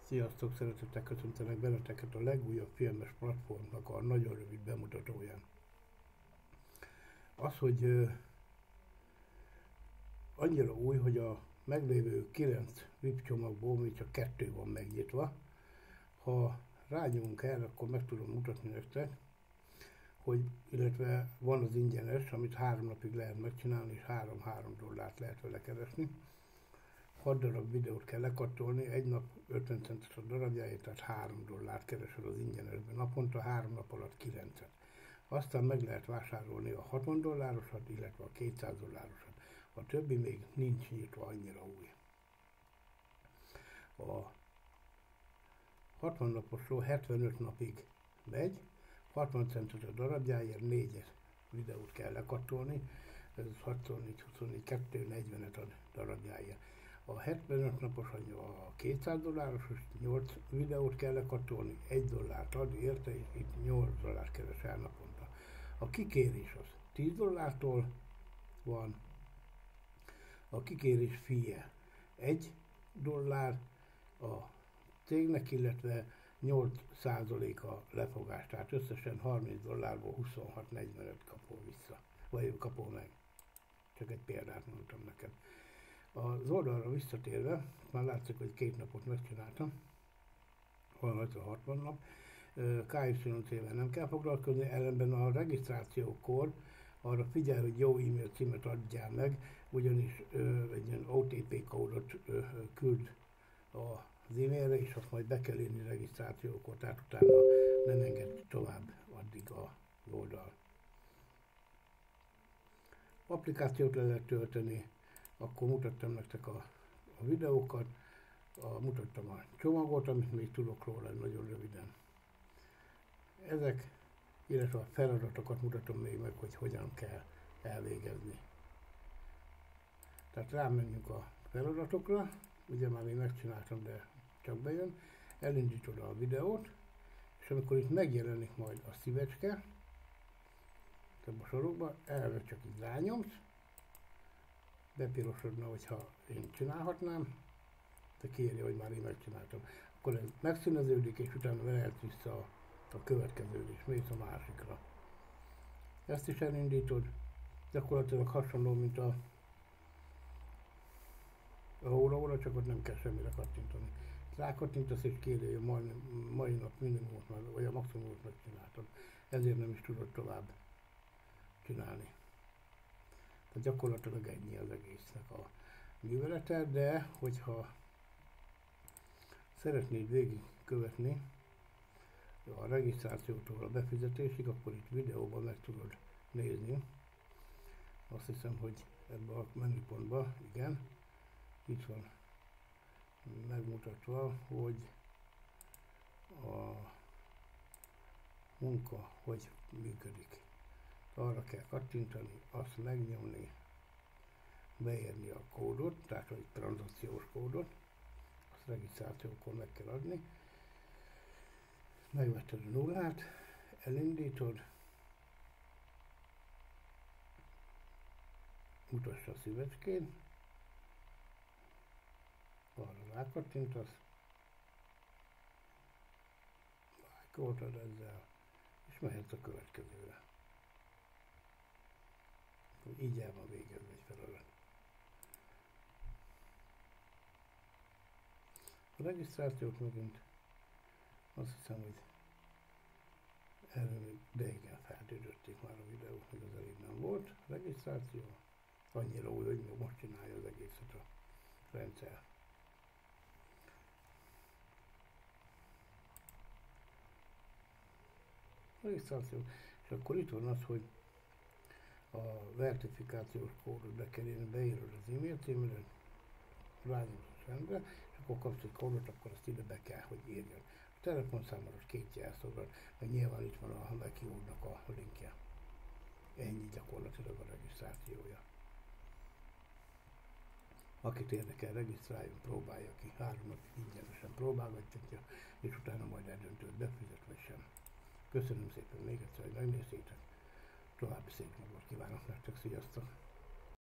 Sziasztok, szeretettel köszöntelek benneteket a legújabb filmes platformnak a nagyon rövid bemutatóján. Az, hogy annyira új, hogy a meglévő 9 VIP csomagból még csak 2 van megnyitva. Ha rányomunk erre, akkor meg tudom mutatni nektek, hogy illetve van az ingyenes, amit 3 napig lehet megcsinálni, és 3 dollárt lehet vele keresni. 6 darab videót kell lekattolni, egy nap 50 centet a darabjáért, tehát 3 dollárt keresel az ingyenesben. Naponta 3 nap alatt 9-et. Aztán meg lehet vásárolni a 60 dollárosat, illetve a 200 dollárosat. A többi még nincs nyitva, annyira új. A 60 naposról 75 napig megy, 60 centet a darabjáért 4 videót kell lekattolni, ez 64, 24, 240-et a darabjáért. A 75 napos a 200 dolláros, 8 videót kell lekattolni, 1 dollárt ad érte, és itt 8 dollárt keresel naponta. A kikérés az 10 dollártól van, a kikérés fie 1 dollár, a cégnek, illetve 8%-a lefogás, tehát összesen 30 dollárból 26-45 kapol vissza, vagy kapol meg. Csak egy példát mondtam neked. Az oldalra visszatérve, már látszik, hogy 2 napot megcsináltam, van rajta 60 nap, KYC-vel nem kell foglalkozni, ellenben a regisztrációkor arra figyelj, hogy jó e-mail címet adjál meg, ugyanis egy ilyen OTP kódot küld az e-mailre, és azt majd be kell írni regisztrációkor, tehát utána nem enged tovább addig az oldal. Applikációt le lehet tölteni, akkor mutattam nektek a videókat, mutattam a csomagot, amit még tudok róla nagyon röviden. Ezek, illetve a feladatokat mutatom még meg, hogy hogyan kell elvégezni. Tehát rámenjünk a feladatokra, ugye már én megcsináltam, de csak bejön, elindítod a videót, és amikor itt megjelenik majd a szívecske, a sorokba, erre csak így rányomsz, bepirosodna, hogyha én csinálhatnám, de kérje, hogy már én megcsináltam. Akkor ez megszíneződik, és utána vehetsz vissza a következőt, és mész a másikra. Ezt is elindítod, gyakorlatilag hasonló, mint a óra, csak ott nem kell semmire kattintani. Rákattintasz, és kérje, hogy mai nap minimumot, vagy a maximumot megcsináltad. Ezért nem is tudod tovább csinálni. Tehát gyakorlatilag ennyi az egésznek a művelete, de hogyha szeretnéd végigkövetni a regisztrációtól a befizetésig, akkor itt videóban meg tudod nézni. Azt hiszem, hogy ebben a menüpontban, igen, itt van megmutatva, hogy a munka hogy működik. Arra kell kattintani, azt megnyomni, beírni a kódot, tehát egy tranzakciós kódot, azt regisztrációkor meg kell adni, megvetted a nullát, elindítod, mutassa a szívecskén, arra rákattintasz, lájkoltad ezzel, és mehetsz a következőre. Így el van végezve egy feladat. A regisztrációt megint azt hiszem, hogy erről még ideig feltöltötték már a videót, még az elég nem volt. A regisztráció annyira új, hogy most csinálja az egészet a rendszer. A regisztráció, és akkor itt van az, hogy a verifikációs kódot be kell írni, beírod az e-mail címre, rányomsz a sendre, és akkor kapsz egy kódot, akkor azt ide be kell, hogy írjon. A telefonszámot 2 jelszóval, meg nyilván itt van a meghívódnak a linkje. Ennyi gyakorlatilag a regisztrációja. Akit érdekel, regisztráljon, próbálja ki, 3 napig ingyenesen próbálgatja, és utána majd eldöntőd, befizet vagy sem. Köszönöm szépen még egyszer, hogy megnéztétek. További szép napot kívánok nektek, sziasztok!